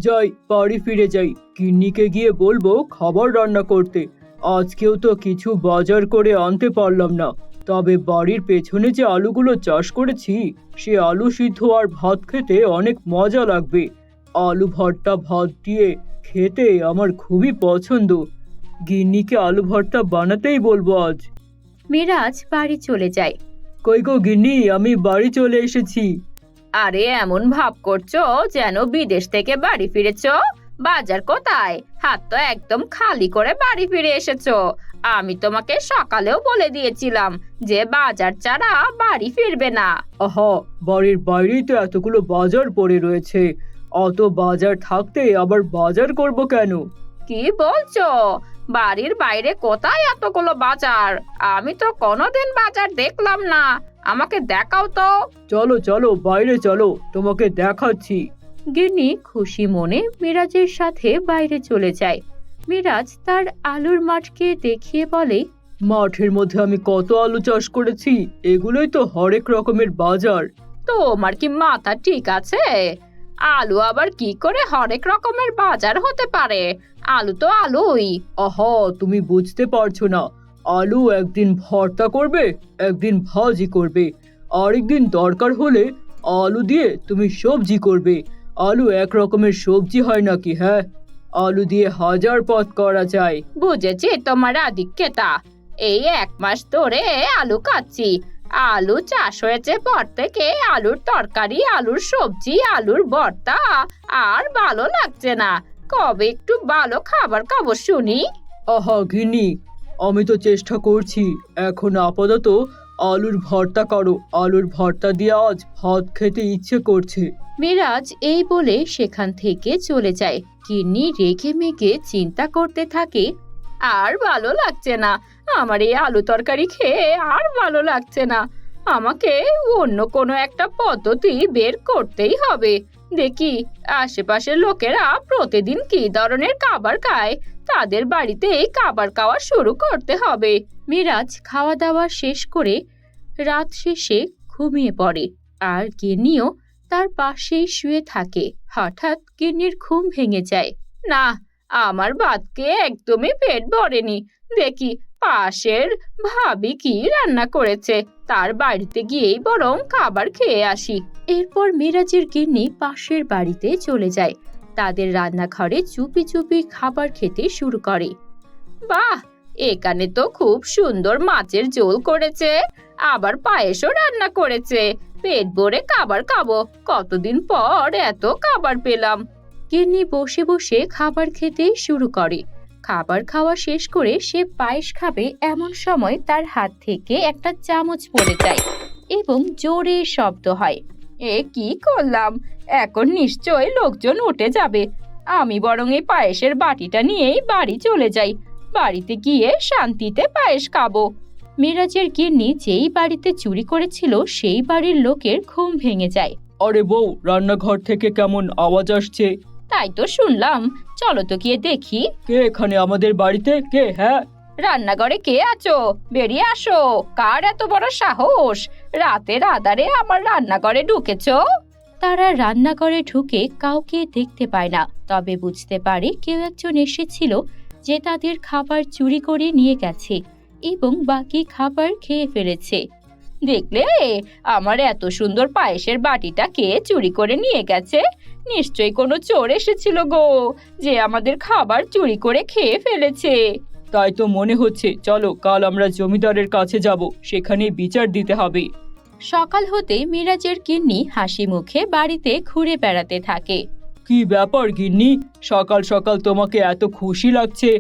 যাই, বাড়ি ফিরে যাই। গিন্নিকে গিয়ে বলবো খাবার রান্না করতে। আজকেও তো কিছু বাজার করে আনতে পারলাম না। তবে বাড়ির পেছনে যে আলুগুলো চাষ করেছি, সে আলু সিদ্ধ আর ভাত খেতে অনেক মজা লাগবে। আলু ভর্তা ভাত দিয়ে খেতে আমার খুবই পছন্দ। গিন্নিকে আলু ভর্তা বানাতেই বলবো আজ। মিরাজ বাড়ি চলে যায়। কই গো গিন্নি, আমি বাড়ি চলে এসেছি। আরে এমন ভাব করছো যেন বিদেশ থেকে বাড়ি ফিরেছো। বাজার কোথায়? হাত তো একদম খালি করে বাড়ি ফিরে এসেছো। আমি তোমাকে সকালেও বলে দিয়েছিলাম যে বাজার ছাড়া বাড়ি ফিরবে না। আহা, বাড়ির বাইরেই তো এতগুলো বাজার পড়ে রয়েছে। অত বাজার থাকতে আবার বাজার করব কেন? কি বলছো? বাড়ির বাইরে কোথায় এতগুলো বাজার? আমি তো কোনোদিন বাজার দেখলাম না। আমাকে দেখাও তো। চলো চলো, বাইরে চলো, তোমাকে দেখাচ্ছি। গিন্নি খুশি মনে মিরাজের সাথে বাইরে চলে যায়। মিরাজ তার আলুর মাঠকে দেখিয়ে বলে, মাঠের মধ্যে আমি কত আলু চাষ করেছি, এগুলোই তো হরেক রকমের বাজার। তোমার কি মাথা ঠিক আছে? আলু আবার কি করে হরেক রকমের বাজার হতে পারে? আলু তো আলুই। আহা, তুমি বুঝতে পারছো না। আলু একদিন ভর্তা করবে, একদিন ভাজি করবে, আরেকদিন দরকার হলে আলু দিয়ে তুমি সবজি করবে। আলু এক রকমের সবজি হয় নাকি? হ্যাঁ, আলু দিয়ে হাজার পদ করা যায়। বুঝেছি তোমার আধিক্যতা। এই 1 মাস ধরে আলু খাচ্ছি। আলু চাষ হয়েছে পর থেকে আলুর তরকারি, আলুর সবজি, আলুর ভর্তা আর ভালো লাগছে না। কবে একটু ভালো খাবার খাবো শুনি? আহা গিন্নি, আমি তো চেষ্টা করছি। এখন আপাতত আলুর ভর্তা করো। আলুর ভর্তা দিয়ে আজ ভাত খেতে ইচ্ছে করছে। মিরাজ এই বলে সেখান থেকে চলে যায়। গিন্নি রেগে মেগে চিন্তা করতে থাকে, আর ভালো লাগছে না। আমার এই আলু তরকারি খেয়ে আর ভালো লাগছে না। আমাকে অন্য কোনো একটা পদ্ধতি বের করতেই হবে। দেখি আশেপাশের লোকেরা প্রতিদিন কি ধরনের খাবার খায়, তাদের বাড়িতে এই খাবার খাওয়া শুরু করতে হবে। মিরাজ খাওয়া দাওয়া শেষ করে রাত শেষে ঘুমিয়ে পড়ে। আর গিন্নিও তার পাশেই শুয়ে থাকে। হঠাৎ গিন্নির ঘুম ভেঙে যায়। না, আমার ভাতকে একদমই পেট ভরেনি। দেখি পাশের ভাবি কি রান্না করেছে, তার বাড়িতে গিয়েই বরং খাবার খেয়ে আসি। এরপর মিরাজের গিন্নি পাশের বাড়িতে চলে যায়। তাদের রান্নাঘরে চুপি চুপি খাবার খেতে শুরু করে। বাহ, এখানে তো খুব সুন্দর মাছের ঝোল করেছে, আবার পায়েসও রান্না করেছে। পেট ভরে খাবার খাবো। কতদিন পর এত খাবার পেলাম। গিন্নি বসে বসে খাবার খেতে শুরু করে। খাবার খাওয়া শেষ করে সে পায়েস খাবে এমন সময় তার হাত থেকে একটা চামচ পড়ে যায় এবং জোরে শব্দ হয়। এ কি করলাম? এখন নিশ্চয়ই লোকজন উঠে যাবে। আমি বরং এই পায়েসের বাটিটা নিয়েই বাড়ি চলে যাই। বাড়িতে গিয়ে শান্তিতে পায়েস খাবো। মিরাজের গিন্নি যেই বাড়িতে চুরি করেছিল সেই বাড়ির লোকের ঘুম ভেঙে যায়। আরে বউ, রান্নাঘর থেকে কেমন আওয়াজ আসছে? তাই তো শুনলাম, চলো তো গিয়ে দেখি। কে এখানে আমাদের বাড়িতে? কে? হ্যাঁ, রান্নাঘরে কে আছো? বেরিয়ে আসো। কার এত বড় সাহস রাতের আধারে আমার রান্নাঘরে ঢুকেছো? তারা রান্নাঘরে ঢুকে কাউকে দেখতে পায় না, তবে বুঝতে পারে কেউ একজন এসেছিল যে তাদের খাবার চুরি করে নিয়ে গেছে এবং বাকি খাবার খেয়ে ফেলেছে। দেখলে, আমার এত সুন্দর পায়েসের বাটিটা কে চুরি করে নিয়ে গেছে? নিশ্চয়ই কোনো চোর এসেছিল গো, যে আমাদের খাবার চুরি করে খেয়ে ফেলেছে। তাই তো মনে হচ্ছে। চলো, কাল আমরা জমিদারের কাছে যাব, সেখানে বিচার দিতে হবে। সকাল হতে মিরাজের গিন্নি হাসি মুখে বাড়িতে ঘুরে বেড়াতে থাকে। কি ব্যাপার গিন্নি, সকাল সকাল তোমাকে এত খুশি লাগছে?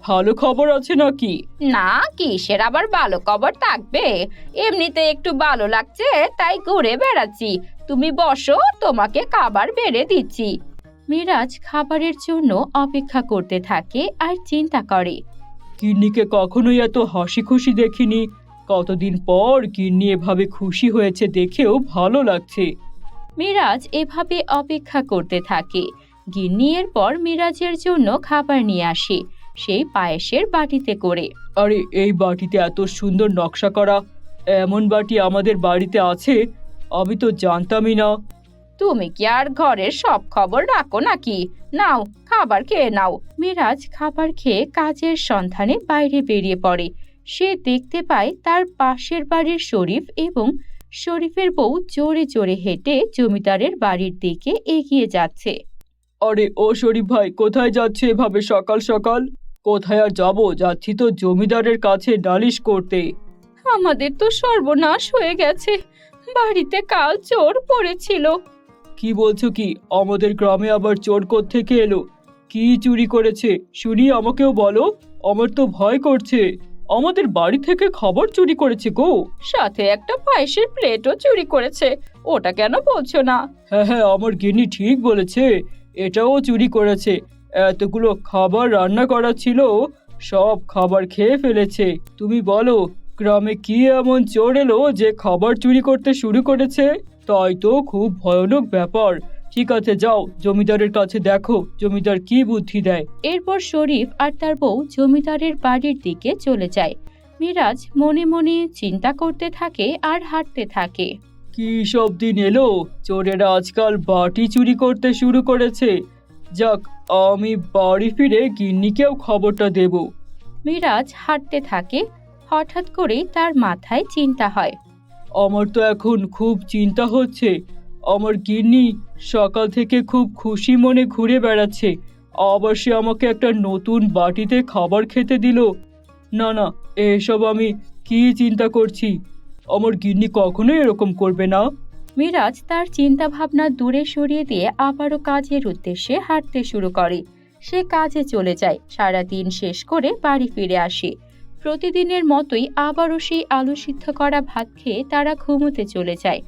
ভালো খবর আছে নাকি? না, কিসের আবার ভালো খবর থাকবে? এমনিতে একটু ভালো লাগছে তাই ঘুরে বেড়াচ্ছি। তুমি বসো, তোমাকে খাবার বেড়ে দিচ্ছি। মিরাজ খাবারের জন্য অপেক্ষা করতে থাকে আর চিন্তা করে। গিন্নিকে কখনোই এত হাসি খুশি দেখিনি। কতদিন পর গিন্নি এভাবে খুশি হয়েছে, দেখেও ভালো লাগছে। মিরাজ এভাবে অপেক্ষা করতে থাকে। গিন্নি এরপর মিরাজের জন্য খাবার নিয়ে আসে, সেই পায়েসের বাটিতে করে। আরে, এই বাটিতে এত সুন্দর নকশা করা এমন বাটি আমাদের বাড়িতে আছে? আমি তো জানতামই না। তুমি কি আর ঘরের সব খবর রাখো নাকি? নাও, খাবার খেয়ে নাও। মিরাজ খাবার খেয়ে কাজের সন্ধানে বাইরে বেরিয়ে পড়ে। সে দেখতে পায় তার পাশের বাড়ির শরীফ এবং শরীফের বউ জোরে জোরে হেঁটে জমিদারের বাড়ির দিকে এগিয়ে যাচ্ছে। আরে ও শরীফ ভাই, কোথায় যাচ্ছে এভাবে সকাল সকাল? কোথায় আর যাবো, যাচ্ছি তো জমিদারের কাছে নালিশ করতে। আমাদের তো সর্বনাশ হয়ে গেছে, বাড়িতে কাল চোর পড়েছিল। কি বলছো কি? আমাদের গ্রামে আবার চোর কোত্থেকে এলো? কি চুরি করেছে শুনি, আমাকেও বলো। আমার তো ভয় করছে। আমাদের বাড়ি থেকে খাবার চুরি করেছে গো। সাথে একটা পায়েসের প্লেটও চুরি করেছে। ওটা কেন বলছো না? হ্যাঁ হ্যাঁ, আমার গিন্নি ঠিক বলেছে, এটাও চুরি করেছে। এতগুলো খাবার রান্না করা ছিল, সব খাবার খেয়ে ফেলেছে। তুমি বলো, গ্রামে কি এমন চোর এলো যে খাবার চুরি করতে শুরু করেছে? তাই তো খুব ভয়ানক ব্যাপার। ঠিক আছে, যাও জমিদারের কাছে দেখো জমিদার কি বুদ্ধি দেয়। এরপর শরীফ আর তার বউ জমিদারের বাড়ির দিকে চলে যায়। মিরাজ মনে মনে চিন্তা করতে থাকে আর হাঁটতে থাকে। কি সব দিন এলো, চোরেরা আজকাল বাটি চুরি করতে শুরু করেছে। যাক, আমি বাড়ি ফিরে গিন্নিকেও খবরটা দেব। মিরাজ হাঁটতে থাকে। হঠাৎ করেই তার মাথায় চিন্তা হয়। আমার তো এখন খুব চিন্তা হচ্ছে। আমার গিন্নি সকাল থেকে খুব খুশি মনে ঘুরে বেড়াচ্ছে, আবার সে আমাকে একটা নতুন বাটিতে খাবার খেতে দিল। না না, এসব আমি কি চিন্তা করছি? আমার গিন্নি কখনোই এরকম করবে না। মিরাজ তার চিন্তা ভাবনা দূরে সরিয়ে দিয়ে আবারও কাজের উদ্দেশ্যে হাঁটতে শুরু করে। সে কাজে চলে যায়, সারাদিন শেষ করে বাড়ি ফিরে আসে। প্রতিদিনের মতোই আবারও সেই আলু সিদ্ধ করা ভাত খেয়ে তারা ঘুমোতে চলে যায়।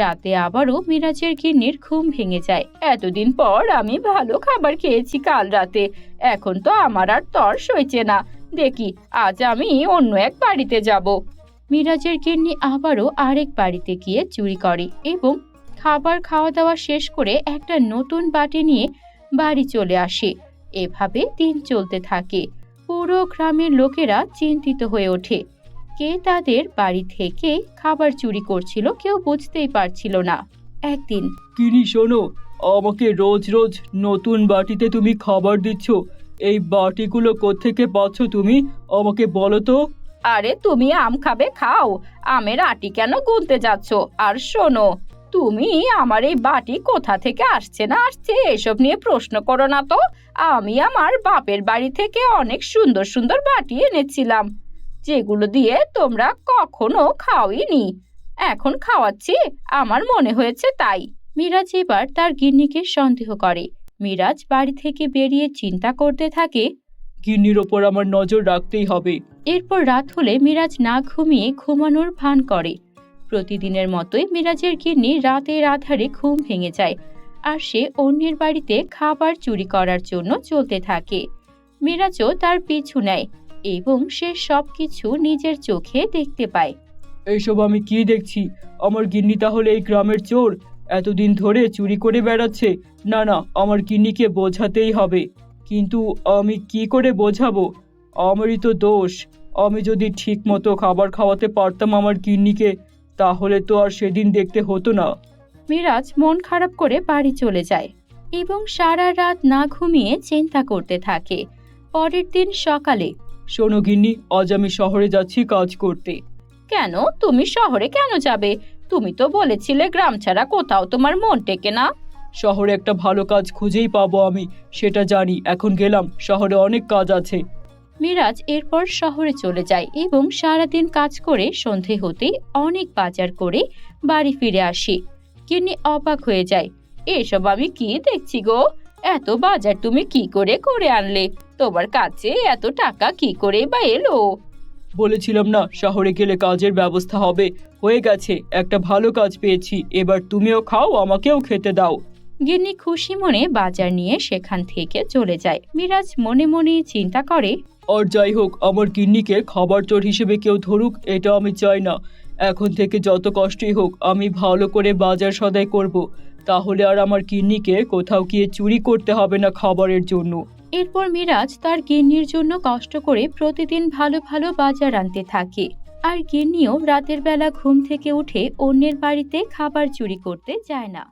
রাতে আবারও মিরাজের গিন্নির ঘুম ভেঙে যায়। এতদিন পর আমি ভালো খাবার খেয়েছি কাল রাতে, এখন তো আমার আর তর সইছে না। দেখি আজ আমি অন্য এক বাড়িতে যাব। মিরাজের গিন্নি আবারও আরেক বাড়িতে গিয়ে চুরি করে এবং খাবার খাওয়া দাওয়া শেষ করে একটা নতুন বাটি নিয়ে বাড়ি চলে আসে। এভাবে দিন চলতে থাকে। পুরো গ্রামের লোকেরা চিন্তিত হয়ে ওঠে। কে তাদের বাড়ি থেকে খাবার চুরি করছিল কেউ বুঝতেই পারছিল না। একদিন গিন্নি শোনো, আমাকে রোজ রোজ নতুন বাটিতে তুমি খাবার দিচ্ছ, এই বাটিগুলো কোত্থেকে পাচ্ছ তুমি? আমাকে বলো তো। আরে তুমি আম খাবে, খাও। আমের আটি কেন গুনতে যাচ্ছ? আর শোনো, তুমি আমার এই বাটি কোথা থেকে আসছে না আসছে এসব নিয়ে প্রশ্ন করো না তো। আমি আমার বাপের বাড়ি থেকে অনেক সুন্দর সুন্দর বাটি এনেছিলাম, যেগুলো দিয়ে তোমরা কখনো খাওইনি। এখন খাওয়াচ্ছি, আমার মনে হয়েছে তাই। মিরাজ এবার তার গিন্নিকে সন্দেহ করে। মিরাজ বাড়ি থেকে বেরিয়ে চিন্তা করতে থাকে। গিন্নির ওপর আমার নজর রাখতেই হবে। এরপর রাত হলে মিরাজ না ঘুমিয়ে ঘুমানোর ভান করে। প্রতিদিনের মতোই মিরাজের গিন্নি রাতের আধারে ঘুম ভেঙে যায় আর সে অন্যের বাড়িতে খাবার চুরি করার জন্য চলতে থাকে। মিরাজও তার পিছু নেয় এবং সে সবকিছু নিজের চোখে দেখতে পায়। এইসব আমি কি দেখছি? আমার গিন্নি তাহলে এই গ্রামের চোর, এতদিন ধরে চুরি করে বেড়াচ্ছে। না না, আমার গিন্নিকে বোঝাতেই হবে। কিন্তু আমি কি করে বোঝাবো? আমারই তো দোষ। আমি যদি ঠিক মতো খাবার খাওয়াতে পারতাম আমার গিন্নিকে, তাহলে তো আর সেদিন দেখতে হতো না। মিরাজ মন খারাপ করে বাড়ি চলে যায় এবং সারা রাত না ঘুমিয়ে চিন্তা করতে থাকে। পরের দিন সকালে, শোনো গিন্নি, আজ আমি শহরে যাচ্ছি কাজ করতে। কেন? তুমি শহরে কেন যাবে? তুমি তো বলেছিলে গ্রাম ছাড়া কোথাও তোমার মন টেকে না। শহরে একটা ভালো কাজ খুঁজেই পাবো আমি, সেটা জানি। এখন গেলাম, শহরে অনেক কাজ আছে। মিরাজ এরপর শহরে চলে যায় এবং সারাদিন কাজ করে সন্ধে হতেই অনেক বাজার করে বাড়ি ফিরে আসে। গিন্নি অবাক হয়ে যায়। এসব আমি কি দেখছি গো? এত বাজার তুমি কি করে করে আনলে? তোমার কাছে এত টাকা কি করে বা এলো? বলেছিলাম না শহরে গেলে কাজের ব্যবস্থা হবে। হয়ে গেছে, একটা ভালো কাজ পেয়েছি। এবার তুমিও খাও, আমাকেও খেতে দাও। গিন্নি খুশি মনে বাজার নিয়ে সেখান থেকে চলে যায়। মিরাজ মনে মনে চিন্তা করে, আর যাই হোক, আমার গিন্নিকে খাবার চোর হিসেবে কেউ ধরুক, এটা আমি চাই না। এখন থেকে যত কষ্টই হোক আমি ভালো করে বাজার সদাই করব। তাহলে আর আমার গিন্নিকে কোথাও গিয়ে চুরি করতে হবে না খাবারের জন্য। এরপর মিরাজ তার গিন্নির জন্য কষ্ট করে প্রতিদিন ভালো ভালো বাজার আনতে থাকে। আর গিন্নিও রাতের বেলা ঘুম থেকে উঠে অন্যের বাড়িতে খাবার চুরি করতে যায় না।